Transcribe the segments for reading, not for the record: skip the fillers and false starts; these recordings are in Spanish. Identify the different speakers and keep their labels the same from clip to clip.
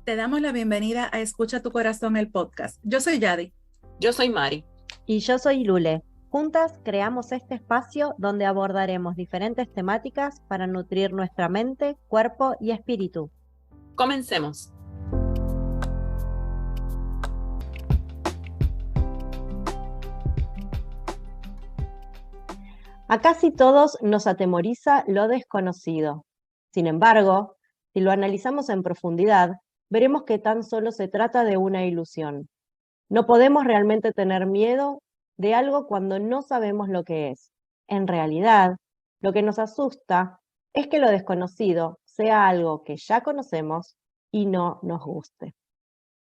Speaker 1: Te damos la bienvenida a Escucha tu Corazón, el podcast. Yo soy Yadi.
Speaker 2: Yo soy Mari.
Speaker 3: Y yo soy Lule. Juntas creamos este espacio donde abordaremos diferentes temáticas para nutrir nuestra mente, cuerpo y espíritu.
Speaker 2: Comencemos.
Speaker 3: A casi todos nos atemoriza lo desconocido. Sin embargo, si lo analizamos en profundidad, veremos que tan solo se trata de una ilusión. No podemos realmente tener miedo de algo cuando no sabemos lo que es. En realidad, lo que nos asusta es que lo desconocido sea algo que ya conocemos y no nos guste.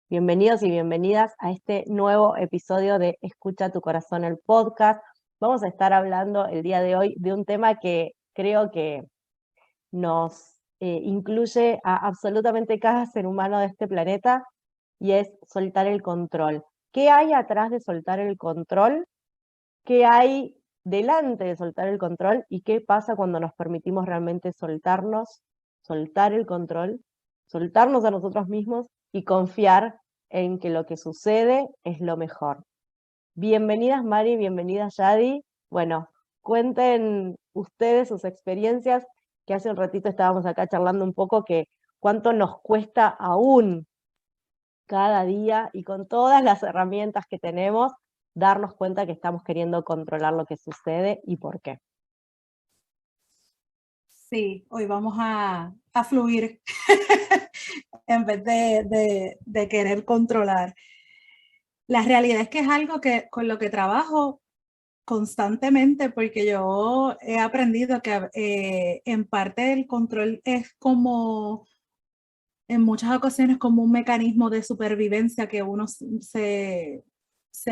Speaker 3: Bienvenidos y bienvenidas a este nuevo episodio de Escucha tu Corazón, el podcast. Vamos a estar hablando el día de hoy de un tema que creo que nos incluye a absolutamente cada ser humano de este planeta, y es soltar el control. ¿Qué hay atrás de soltar el control? ¿Qué hay delante de soltar el control? ¿Y qué pasa cuando nos permitimos realmente soltarnos, soltar el control, soltarnos a nosotros mismos y confiar en que lo que sucede es lo mejor? Bienvenidas Mari, bienvenidas Yadi. Bueno, cuenten ustedes sus experiencias, que hace un ratito estábamos acá charlando un poco que cuánto nos cuesta aún cada día y con todas las herramientas que tenemos darnos cuenta que estamos queriendo controlar lo que sucede y por qué.
Speaker 1: Sí, hoy vamos a fluir en vez de querer controlar. La realidad es que es algo que con lo que trabajo constantemente, porque yo he aprendido que en parte el control es como, en muchas ocasiones, como un mecanismo de supervivencia que uno se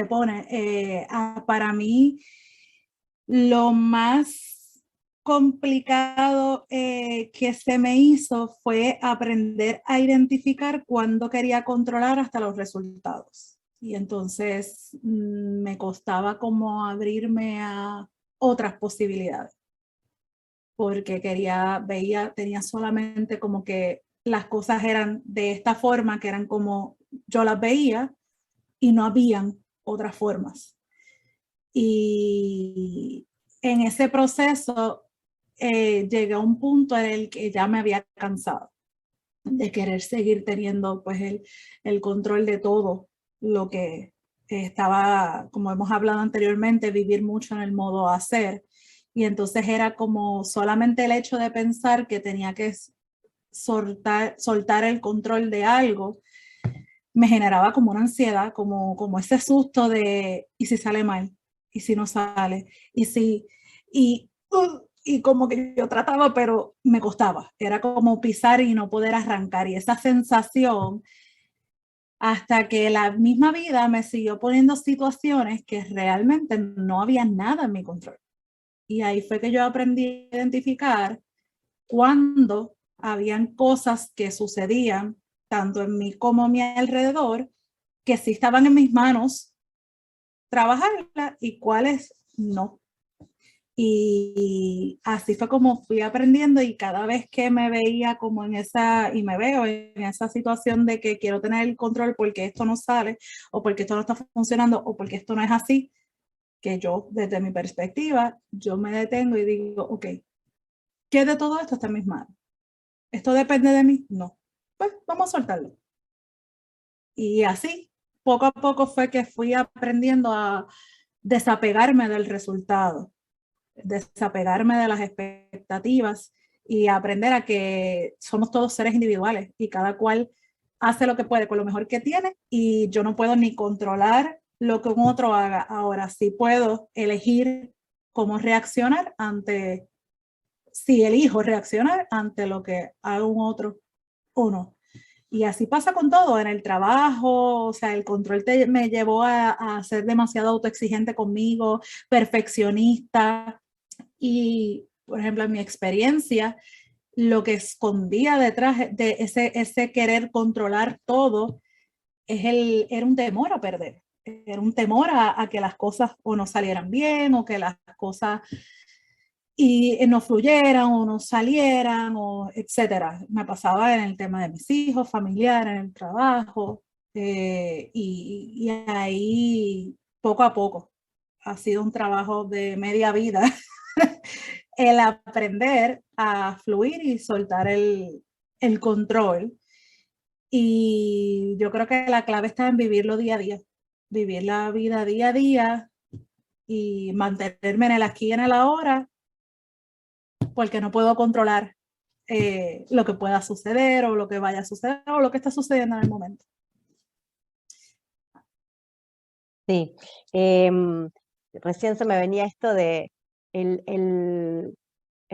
Speaker 1: pone. Para mí, lo más complicado que se me hizo fue aprender a identificar cuándo quería controlar hasta los resultados. Y entonces me costaba como abrirme a otras posibilidades, porque tenía solamente como que las cosas eran de esta forma, que eran como yo las veía, y no habían otras formas. Y en ese proceso llegué a un punto en el que ya me había cansado de querer seguir teniendo pues el control de todo lo que estaba, como hemos hablado anteriormente, vivir mucho en el modo hacer. Y entonces era como solamente el hecho de pensar que tenía que soltar el control de algo, me generaba como una ansiedad, como ese susto de, ¿y si sale mal? ¿Y si no sale? Y como que yo trataba, pero me costaba. Era como pisar y no poder arrancar. Y esa sensación, hasta que la misma vida me siguió poniendo situaciones que realmente no había nada en mi control. Y ahí fue que yo aprendí a identificar cuando habían cosas que sucedían, tanto en mí como a mi alrededor, que sí estaban en mis manos trabajarla y cuáles no. Y así fue como fui aprendiendo, y cada vez que me veía como y me veo en esa situación de que quiero tener el control porque esto no sale, o porque esto no está funcionando, o porque esto no es así, que yo desde mi perspectiva, yo me detengo y digo, ok, ¿qué de todo esto está en mis manos? ¿Esto depende de mí? No. Pues vamos a soltarlo. Y así, poco a poco fue que fui aprendiendo a desapegarme del resultado, desapegarme de las expectativas y aprender a que somos todos seres individuales y cada cual hace lo que puede con lo mejor que tiene, y yo no puedo ni controlar lo que un otro haga. Ahora sí puedo elegir cómo reaccionar si elijo reaccionar ante lo que haga un otro o no. Y así pasa con todo, en el trabajo. O sea, el control me llevó a ser demasiado autoexigente conmigo, perfeccionista. Y, por ejemplo, en mi experiencia, lo que escondía detrás de ese querer controlar todo era un temor a perder. Era un temor a que las cosas o no salieran bien, o que las cosas y no fluyeran o no salieran, o etcétera. Me pasaba en el tema de mis hijos, familiar, en el trabajo, y ahí poco a poco ha sido un trabajo de media vida el aprender a fluir y soltar el control. Y yo creo que la clave está en vivirlo día a día, vivir la vida día a día y mantenerme en el aquí y en el ahora, porque no puedo controlar lo que pueda suceder o lo que vaya a suceder o lo que está sucediendo en el momento.
Speaker 3: Sí, recién se me venía esto de el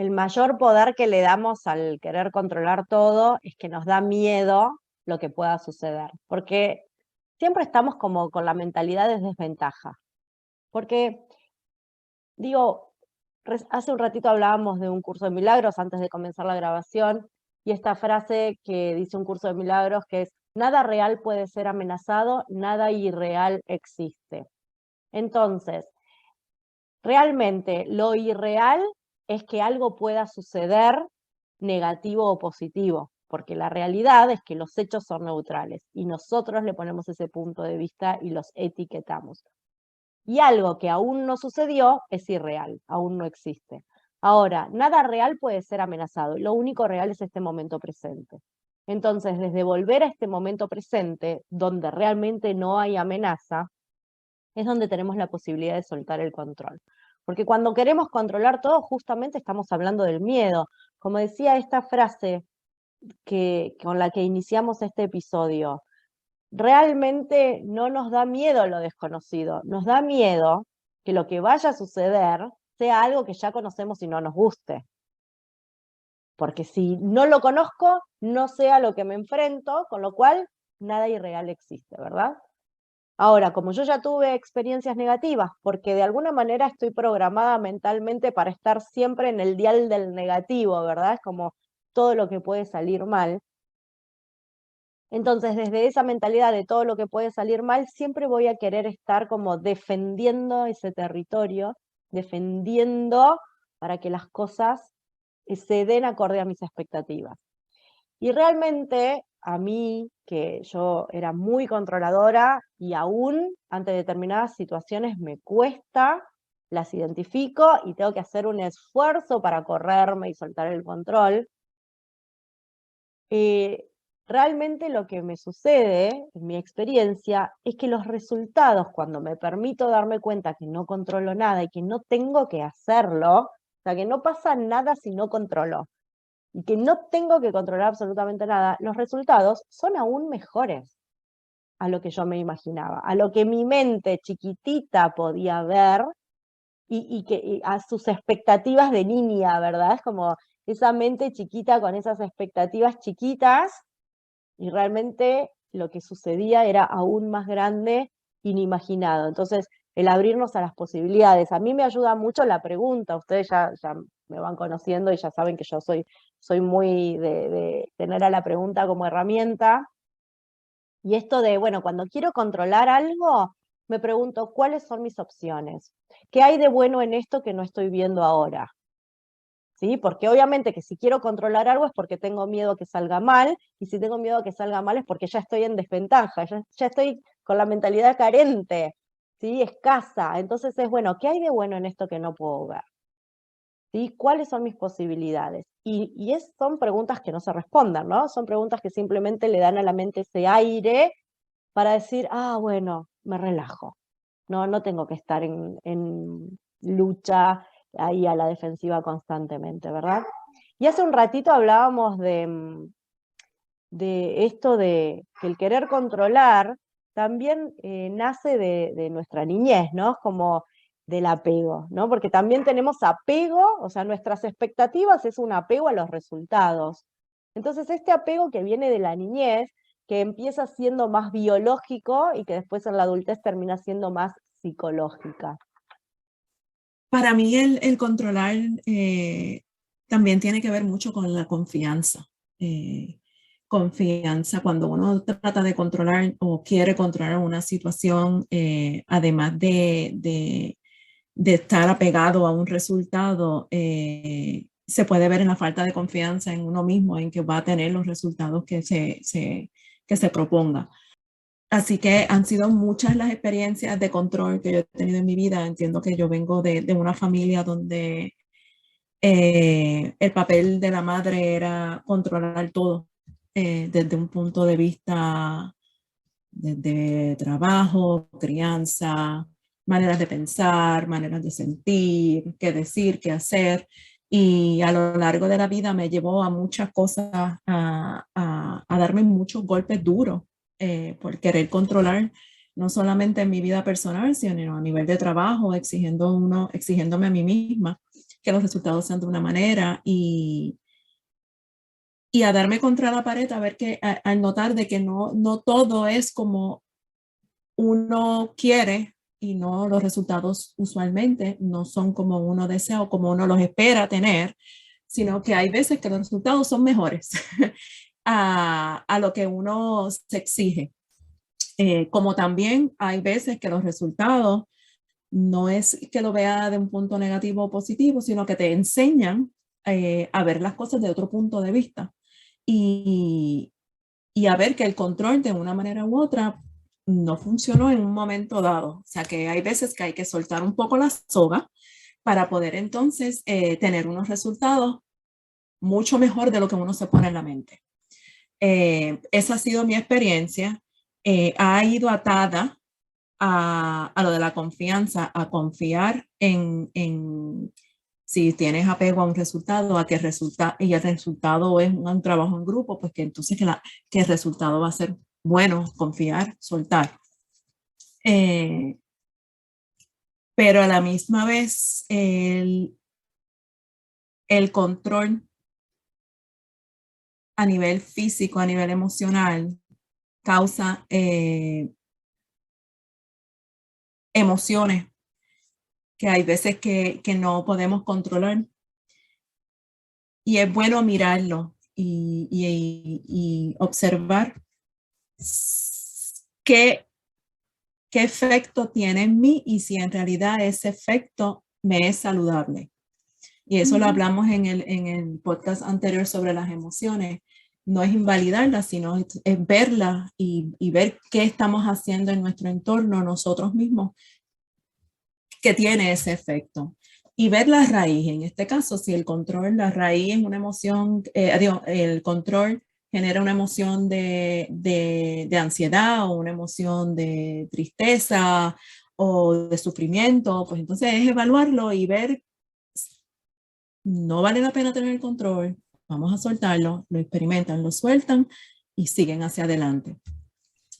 Speaker 3: mayor poder que le damos al querer controlar todo es que nos da miedo lo que pueda suceder, porque siempre estamos como con la mentalidad de desventaja, porque digo, hace un ratito hablábamos de un curso de milagros antes de comenzar la grabación, y esta frase que dice un curso de milagros que es: nada real puede ser amenazado, nada irreal existe. Entonces, realmente lo irreal es que algo pueda suceder negativo o positivo, porque la realidad es que los hechos son neutrales y nosotros le ponemos ese punto de vista y los etiquetamos. Y algo que aún no sucedió es irreal, aún no existe. Ahora, nada real puede ser amenazado, lo único real es este momento presente. Entonces, desde volver a este momento presente, donde realmente no hay amenaza, es donde tenemos la posibilidad de soltar el control. Porque cuando queremos controlar todo, justamente estamos hablando del miedo. Como decía esta frase con la que iniciamos este episodio, realmente no nos da miedo lo desconocido, nos da miedo que lo que vaya a suceder sea algo que ya conocemos y no nos guste. Porque si no lo conozco, no sé a lo que me enfrento, con lo cual nada irreal existe, ¿verdad? Ahora, como yo ya tuve experiencias negativas, porque de alguna manera estoy programada mentalmente para estar siempre en el dial del negativo, ¿verdad? Es como todo lo que puede salir mal. Entonces, desde esa mentalidad de todo lo que puede salir mal, siempre voy a querer estar como defendiendo ese territorio, defendiendo para que las cosas se den acorde a mis expectativas. Y realmente a mí, que yo era muy controladora y aún ante determinadas situaciones me cuesta, las identifico y tengo que hacer un esfuerzo para correrme y soltar el control. Realmente lo que me sucede, en mi experiencia, es que los resultados, cuando me permito darme cuenta que no controlo nada y que no tengo que hacerlo, o sea, que no pasa nada si no controlo, y que no tengo que controlar absolutamente nada, los resultados son aún mejores a lo que yo me imaginaba, a lo que mi mente chiquitita podía ver y a sus expectativas de niña, ¿verdad? Es como esa mente chiquita con esas expectativas chiquitas y realmente lo que sucedía era aún más grande, inimaginado. Entonces, el abrirnos a las posibilidades. A mí me ayuda mucho la pregunta, ustedes ya me van conociendo y ya saben que yo soy muy de tener a la pregunta como herramienta. Y esto de, bueno, cuando quiero controlar algo, me pregunto, ¿cuáles son mis opciones? ¿Qué hay de bueno en esto que no estoy viendo ahora? ¿Sí? Porque obviamente que si quiero controlar algo es porque tengo miedo a que salga mal, y si tengo miedo a que salga mal es porque ya estoy en desventaja, ya estoy con la mentalidad carente, ¿sí? Escasa. Entonces es, bueno, ¿qué hay de bueno en esto que no puedo ver? ¿Sí? ¿Cuáles son mis posibilidades? Son preguntas que no se responden, ¿no? Son preguntas que simplemente le dan a la mente ese aire para decir, ah, bueno, me relajo. No tengo que estar en lucha ahí a la defensiva constantemente, ¿verdad? Y hace un ratito hablábamos de esto de que el querer controlar también nace de nuestra niñez, ¿no? Como del apego, ¿no? Porque también tenemos apego, o sea, nuestras expectativas es un apego a los resultados. Entonces, este apego que viene de la niñez, que empieza siendo más biológico y que después en la adultez termina siendo más psicológica.
Speaker 4: Para mí el controlar también tiene que ver mucho con la confianza. Confianza cuando uno trata de controlar o quiere controlar una situación, además de de estar apegado a un resultado, se puede ver en la falta de confianza en uno mismo, en que va a tener los resultados que se proponga. Así que han sido muchas las experiencias de control que yo he tenido en mi vida. Entiendo que yo vengo de una familia donde el papel de la madre era controlar todo, desde un punto de vista de trabajo, crianza, maneras de pensar, maneras de sentir, qué decir, qué hacer. Y a lo largo de la vida me llevó a muchas cosas, a darme muchos golpes duros por querer controlar, no solamente en mi vida personal, sino a nivel de trabajo, exigiéndome a mí misma que los resultados sean de una manera y a darme contra la pared, a ver que al notar de que no todo es como uno quiere y no, los resultados usualmente no son como uno desea o como uno los espera tener, sino que hay veces que los resultados son mejores a lo que uno se exige. Como también hay veces que los resultados no es que lo vea de un punto negativo o positivo, sino que te enseñan a ver las cosas de otro punto de vista y a ver que el control de una manera u otra no funcionó en un momento dado. O sea que hay veces que hay que soltar un poco la soga para poder entonces tener unos resultados mucho mejor de lo que uno se pone en la mente. Esa ha sido mi experiencia. Ha ido atada a lo de la confianza, a confiar en si tienes apego a un resultado, a que y el resultado es un trabajo en grupo, pues que entonces que el resultado va a ser bueno, confiar, soltar. Pero a la misma vez el control a nivel físico, a nivel emocional, causa emociones que hay veces que no podemos controlar. Y es bueno mirarlo y observar qué efecto tiene en mí y si en realidad ese efecto me es saludable. Y eso lo hablamos en el podcast anterior sobre las emociones. No es invalidarlas, sino es verlas y ver qué estamos haciendo en nuestro entorno nosotros mismos que tiene ese efecto. Y ver la raíz, en este caso, si el control, la raíz es una emoción, el control genera una emoción de ansiedad o una emoción de tristeza o de sufrimiento, pues entonces es evaluarlo y ver, no vale la pena tener el control, vamos a soltarlo, lo experimentan, lo sueltan y siguen hacia adelante.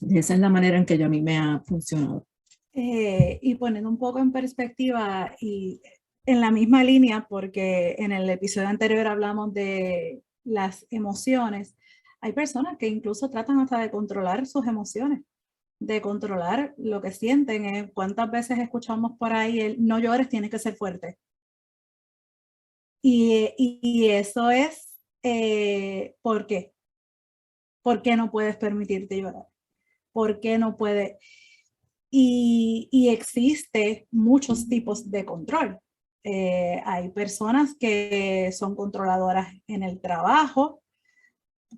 Speaker 4: Esa es la manera en que a mí me ha funcionado.
Speaker 1: Y poniendo un poco en perspectiva y en la misma línea, porque en el episodio anterior hablamos de las emociones, hay personas que incluso tratan hasta de controlar sus emociones, de controlar lo que sienten. ¿Cuántas veces escuchamos por ahí el no llores, tienes que ser fuerte? Y eso es, ¿por qué? ¿Por qué no puedes permitirte llorar? ¿Por qué no puedes? Y existe muchos tipos de control. Hay personas que son controladoras en el trabajo,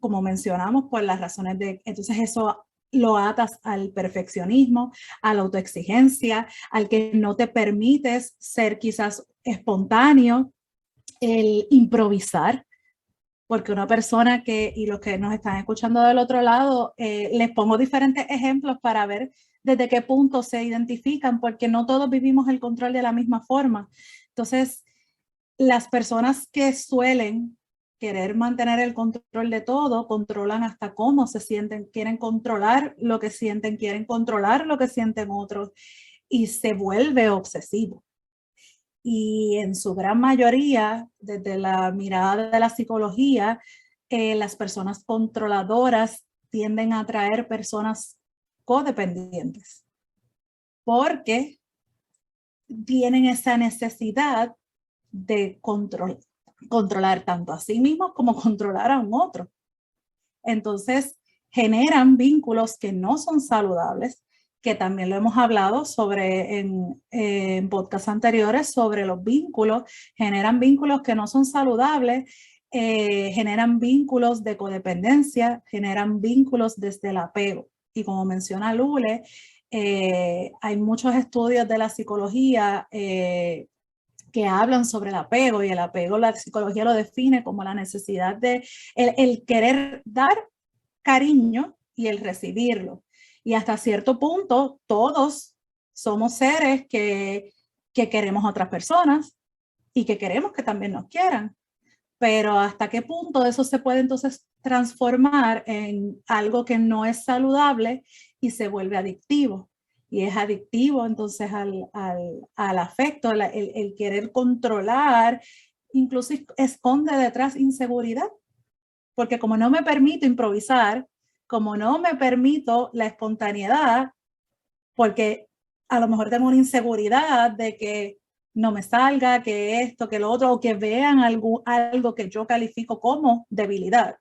Speaker 1: como mencionamos, por las razones de, entonces eso lo atas al perfeccionismo, a la autoexigencia, al que no te permites ser quizás espontáneo, el improvisar, porque una persona y los que nos están escuchando del otro lado, les pongo diferentes ejemplos para ver desde qué punto se identifican, porque no todos vivimos el control de la misma forma. Entonces, las personas que suelen querer mantener el control de todo, controlan hasta cómo se sienten, quieren controlar lo que sienten, quieren controlar lo que sienten otros, y se vuelve obsesivo. Y en su gran mayoría, desde la mirada de la psicología, las personas controladoras tienden a atraer personas codependientes porque tienen esa necesidad de controlar tanto a sí mismos como controlar a un otro. Entonces generan vínculos que no son saludables, que también lo hemos hablado sobre en podcasts anteriores, sobre los vínculos, generan vínculos que no son saludables, generan vínculos de codependencia, generan vínculos desde el apego. Y como menciona Lule, hay muchos estudios de la psicología que hablan sobre el apego, y el apego la psicología lo define como la necesidad de el querer dar cariño y el recibirlo. Y hasta cierto punto todos somos seres que queremos a otras personas y que queremos que también nos quieran. Pero hasta qué punto eso se puede entonces transformar en algo que no es saludable y se vuelve adictivo. Y es adictivo entonces al afecto, el querer controlar, incluso esconde detrás inseguridad. Porque como no me permito improvisar, como no me permito la espontaneidad, porque a lo mejor tengo una inseguridad de que no me salga, que esto, que lo otro, o que vean algo que yo califico como debilidad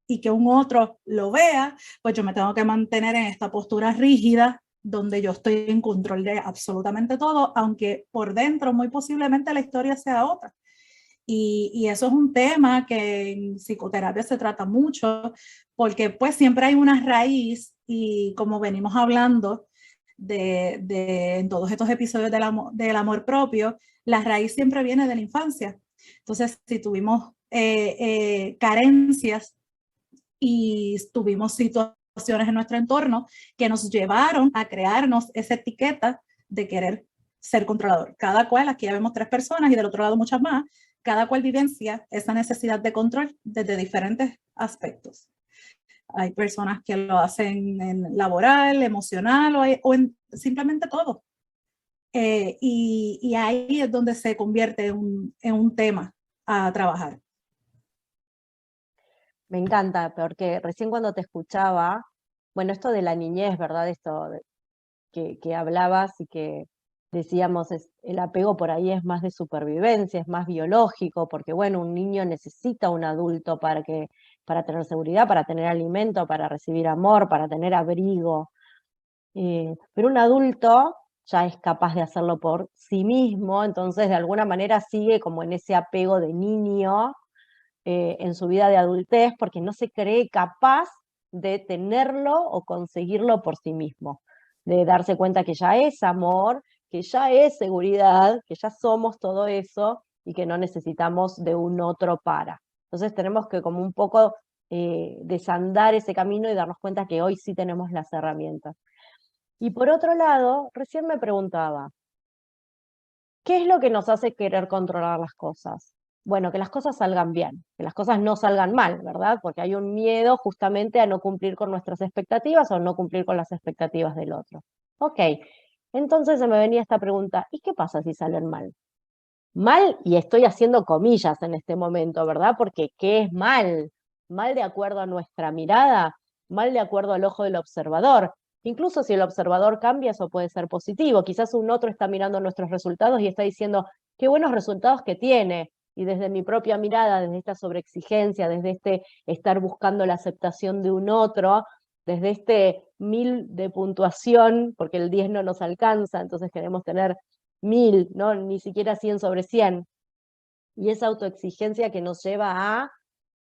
Speaker 1: y que un otro lo vea, pues yo me tengo que mantener en esta postura rígida donde yo estoy en control de absolutamente todo, aunque por dentro muy posiblemente la historia sea otra. Y eso es un tema que en psicoterapia se trata mucho, porque pues siempre hay una raíz, y como venimos hablando en todos estos episodios del amor propio, la raíz siempre viene de la infancia. Entonces, si tuvimos carencias y tuvimos situaciones en nuestro entorno que nos llevaron a crearnos esa etiqueta de querer ser controlador. Cada cual, aquí ya vemos 3 personas y del otro lado muchas más, cada cual vivencia esa necesidad de control desde diferentes aspectos. Hay personas que lo hacen en laboral, emocional o en simplemente todo. Y ahí es donde se convierte en un tema a trabajar.
Speaker 3: Me encanta, porque recién cuando te escuchaba, bueno, esto de la niñez, ¿verdad? Esto que hablabas y que decíamos, el apego por ahí es más de supervivencia, es más biológico, porque bueno, un niño necesita un adulto para tener seguridad, para tener alimento, para recibir amor, para tener abrigo. Pero un adulto ya es capaz de hacerlo por sí mismo, entonces de alguna manera sigue como en ese apego de niño en su vida de adultez, porque no se cree capaz de tenerlo o conseguirlo por sí mismo, de darse cuenta que ya es amor, que ya es seguridad, que ya somos todo eso y que no necesitamos de un otro para. Entonces tenemos que como un poco desandar ese camino y darnos cuenta que hoy sí tenemos las herramientas. Y por otro lado, recién me preguntaba, ¿qué es lo que nos hace querer controlar las cosas? Bueno, que las cosas salgan bien, que las cosas no salgan mal, ¿verdad? Porque hay un miedo justamente a no cumplir con nuestras expectativas o no cumplir con las expectativas del otro. Ok, entonces se me venía esta pregunta, ¿y qué pasa si salen mal? Mal, y estoy haciendo comillas en este momento, ¿verdad? Porque ¿qué es mal? Mal de acuerdo a nuestra mirada, mal de acuerdo al ojo del observador. Incluso si el observador cambia, eso puede ser positivo. Quizás un otro está mirando nuestros resultados y está diciendo, qué buenos resultados que tiene. Y desde mi propia mirada, desde esta sobreexigencia, desde este estar buscando la aceptación de un otro, desde este 1000 de puntuación, porque el 10 no nos alcanza, entonces queremos tener 1000, ¿no? Ni siquiera 100 sobre 100. Y esa autoexigencia que nos lleva a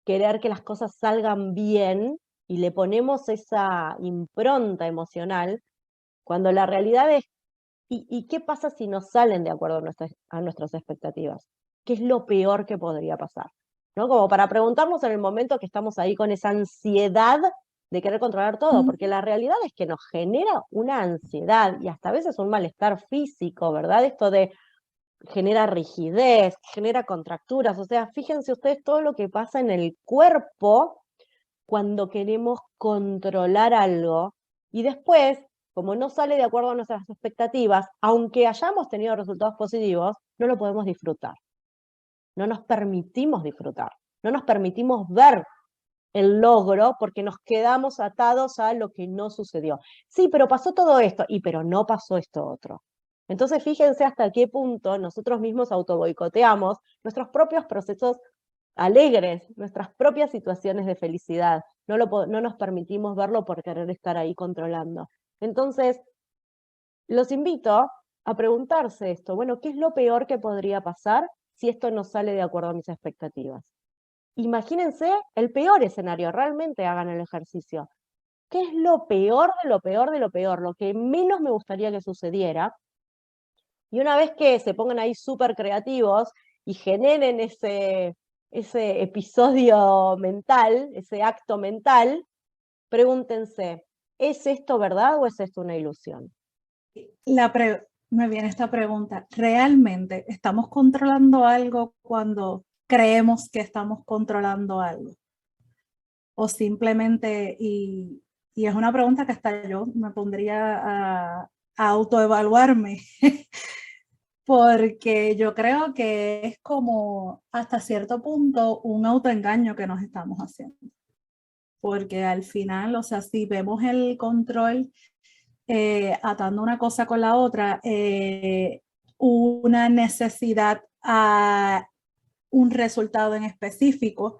Speaker 3: querer que las cosas salgan bien y le ponemos esa impronta emocional, cuando la realidad es, ¿y qué pasa si no salen de acuerdo a nuestras expectativas? ¿Qué es lo peor que podría pasar? ¿No? Como para preguntarnos en el momento que estamos ahí con esa ansiedad de querer controlar todo, porque la realidad es que nos genera una ansiedad y hasta a veces un malestar físico, ¿verdad? Esto de genera rigidez, genera contracturas, o sea, fíjense ustedes todo lo que pasa en el cuerpo cuando queremos controlar algo y después, como no sale de acuerdo a nuestras expectativas, aunque hayamos tenido resultados positivos, no lo podemos disfrutar. No nos permitimos disfrutar, no nos permitimos ver el logro porque nos quedamos atados a lo que no sucedió. Sí, pero pasó todo esto, pero no pasó esto otro. Entonces fíjense hasta qué punto nosotros mismos autoboicoteamos nuestros propios procesos alegres, nuestras propias situaciones de felicidad. No nos permitimos verlo por querer estar ahí controlando. Entonces, los invito a preguntarse esto, bueno, ¿qué es lo peor que podría pasar si esto no sale de acuerdo a mis expectativas? Imagínense el peor escenario, realmente hagan el ejercicio. ¿Qué es lo peor de lo peor de lo peor? Lo que menos me gustaría que sucediera. Y una vez que se pongan ahí súper creativos y generen ese episodio mental, ese acto mental, pregúntense, ¿es esto verdad o es esto una ilusión?
Speaker 1: Me viene esta pregunta, ¿realmente estamos controlando algo cuando creemos que estamos controlando algo? O simplemente, y es una pregunta que hasta yo me pondría a autoevaluarme, porque yo creo que es como hasta cierto punto un autoengaño que nos estamos haciendo. Porque al final, o sea, si vemos el control atando una cosa con la otra, una necesidad a un resultado en específico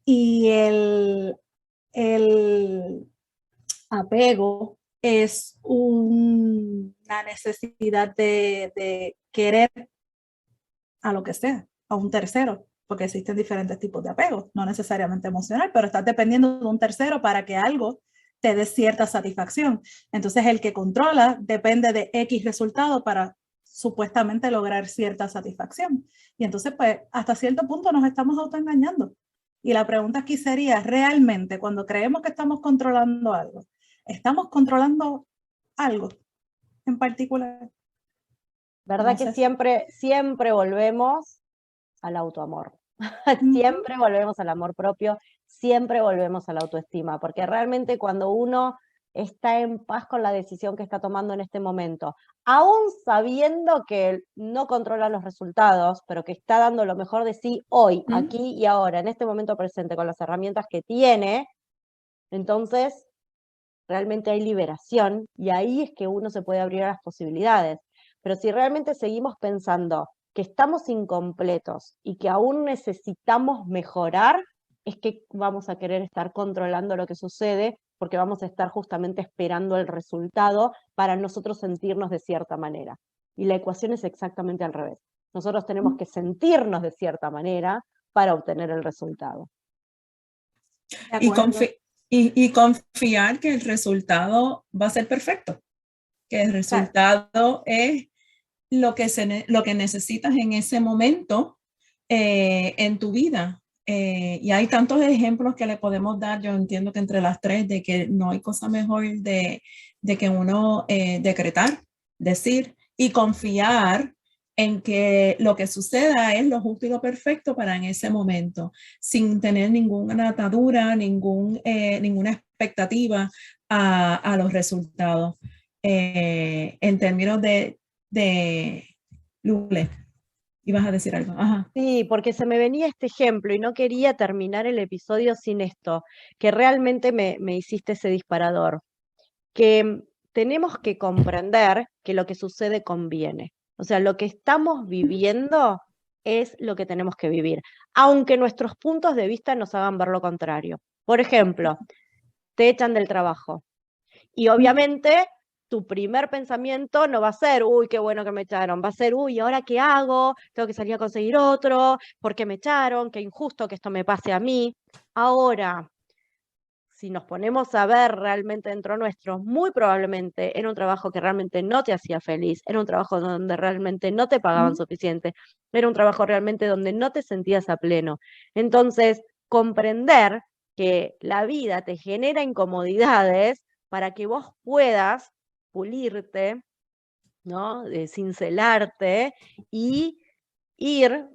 Speaker 1: y el apego es una necesidad de querer a lo que sea, a un tercero, porque existen diferentes tipos de apego, no necesariamente emocional, pero estás dependiendo de un tercero para que algo te dé cierta satisfacción. Entonces el que controla depende de X resultado para supuestamente lograr cierta satisfacción. Y entonces pues hasta cierto punto nos estamos autoengañando. Y la pregunta aquí sería, ¿realmente cuando creemos que estamos controlando algo, estamos controlando algo en particular?
Speaker 3: ¿Verdad
Speaker 1: No
Speaker 3: que
Speaker 1: sé si-
Speaker 3: siempre volvemos al autoamor? Siempre volvemos al amor propio, siempre volvemos a la autoestima, porque realmente cuando uno está en paz con la decisión que está tomando en este momento, aún sabiendo que no controla los resultados, pero que está dando lo mejor de sí hoy, aquí y ahora, en este momento presente, con las herramientas que tiene, entonces realmente hay liberación y ahí es que uno se puede abrir a las posibilidades. Pero si realmente seguimos pensando que estamos incompletos y que aún necesitamos mejorar, es que vamos a querer estar controlando lo que sucede porque vamos a estar justamente esperando el resultado para nosotros sentirnos de cierta manera. Y la ecuación es exactamente al revés. Nosotros tenemos que sentirnos de cierta manera para obtener el resultado.
Speaker 4: Y confiar que el resultado va a ser perfecto, que el resultado es lo que necesitas en ese momento en tu vida. Y hay tantos ejemplos que le podemos dar, yo entiendo que entre las tres, de que no hay cosa mejor de que uno decretar, decir y confiar en que lo que suceda es lo justo y lo perfecto para en ese momento, sin tener ninguna atadura, ninguna expectativa a los resultados. En términos de Lule, ibas a decir algo. Ajá.
Speaker 3: Sí, porque se me venía este ejemplo y no quería terminar el episodio sin esto, que realmente me hiciste ese disparador, que tenemos que comprender que lo que sucede conviene. O sea, lo que estamos viviendo es lo que tenemos que vivir, aunque nuestros puntos de vista nos hagan ver lo contrario. Por ejemplo, te echan del trabajo y obviamente tu primer pensamiento no va a ser, uy, qué bueno que me echaron, va a ser, uy, ¿ahora qué hago? Tengo que salir a conseguir otro, ¿por qué me echaron? Qué injusto que esto me pase a mí. Ahora, si nos ponemos a ver realmente dentro nuestro, muy probablemente era un trabajo que realmente no te hacía feliz, era un trabajo donde realmente no te pagaban suficiente, era un trabajo realmente donde no te sentías a pleno. Entonces, comprender que la vida te genera incomodidades para que vos puedas pulirte, ¿no? Cincelarte y ir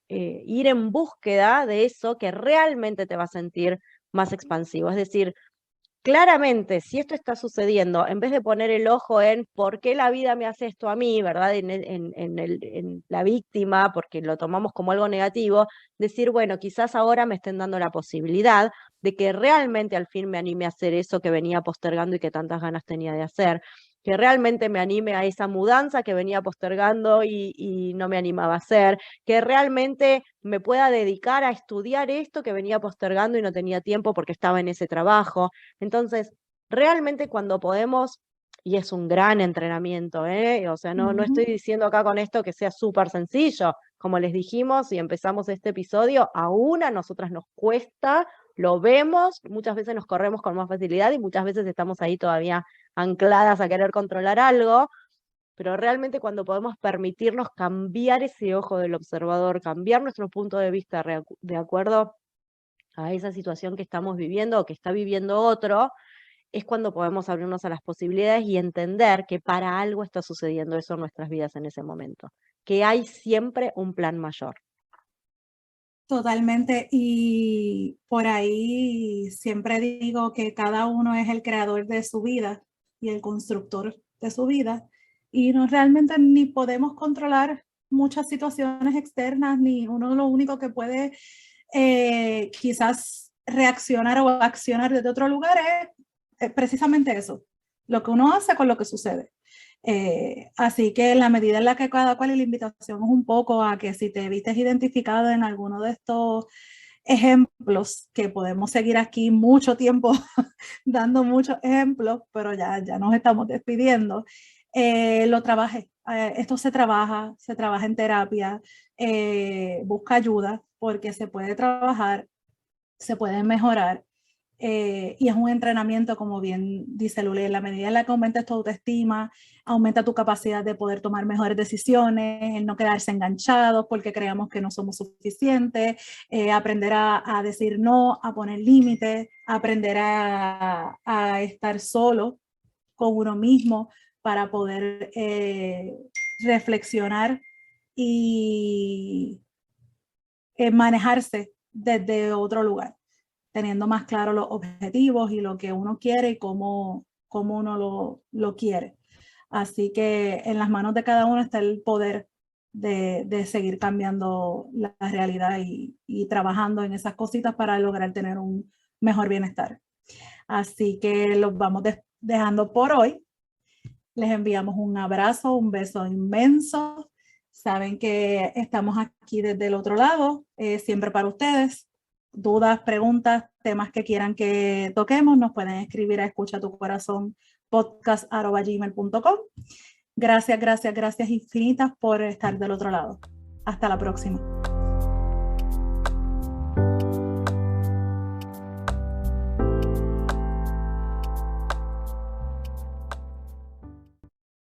Speaker 3: ir en búsqueda de eso que realmente te va a sentir más expansivo. Es decir, claramente, si esto está sucediendo, en vez de poner el ojo en por qué la vida me hace esto a mí, ¿verdad? En la víctima, porque lo tomamos como algo negativo, decir, bueno, quizás ahora me estén dando la posibilidad de que realmente al fin me anime a hacer eso que venía postergando y que tantas ganas tenía de hacer, que realmente me anime a esa mudanza que venía postergando y no me animaba a hacer, que realmente me pueda dedicar a estudiar esto que venía postergando y no tenía tiempo porque estaba en ese trabajo. Entonces, realmente cuando podemos, y es un gran entrenamiento, o sea, no estoy diciendo acá con esto que sea súper sencillo, como les dijimos y empezamos este episodio, aún a nosotras nos cuesta, lo vemos, muchas veces nos corremos con más facilidad y muchas veces estamos ahí todavía ancladas a querer controlar algo, pero realmente cuando podemos permitirnos cambiar ese ojo del observador, cambiar nuestro punto de vista de acuerdo a esa situación que estamos viviendo o que está viviendo otro, es cuando podemos abrirnos a las posibilidades y entender que para algo está sucediendo eso en nuestras vidas en ese momento, que hay siempre un plan mayor.
Speaker 1: Totalmente, y por ahí siempre digo que cada uno es el creador de su vida y el constructor de su vida, y no realmente ni podemos controlar muchas situaciones externas, ni uno lo único que puede quizás reaccionar o accionar desde otro lugar es precisamente eso, lo que uno hace con lo que sucede. Así que en la medida en la que cada cual, y la invitación es un poco a que si te vistes identificado en alguno de estos ejemplos, que podemos seguir aquí mucho tiempo dando muchos ejemplos, pero ya nos estamos despidiendo, lo trabaje. Esto se trabaja en terapia, busca ayuda porque se puede trabajar, se puede mejorar. Y es un entrenamiento, como bien dice Luli, en la medida en la que aumentes tu autoestima, aumenta tu capacidad de poder tomar mejores decisiones, el no quedarse enganchados porque creamos que no somos suficientes, aprender a decir no, a poner límites, aprender a estar solo con uno mismo para poder reflexionar y manejarse desde otro lugar, teniendo más claro los objetivos y lo que uno quiere y cómo uno lo quiere. Así que en las manos de cada uno está el poder de seguir cambiando la realidad y trabajando en esas cositas para lograr tener un mejor bienestar. Así que los vamos dejando por hoy. Les enviamos un abrazo, un beso inmenso. Saben que estamos aquí desde el otro lado, siempre para ustedes. Dudas, preguntas, temas que quieran que toquemos, nos pueden escribir a escuchatucorazonpodcast@gmail.com. Gracias infinitas por estar del otro lado. Hasta la próxima.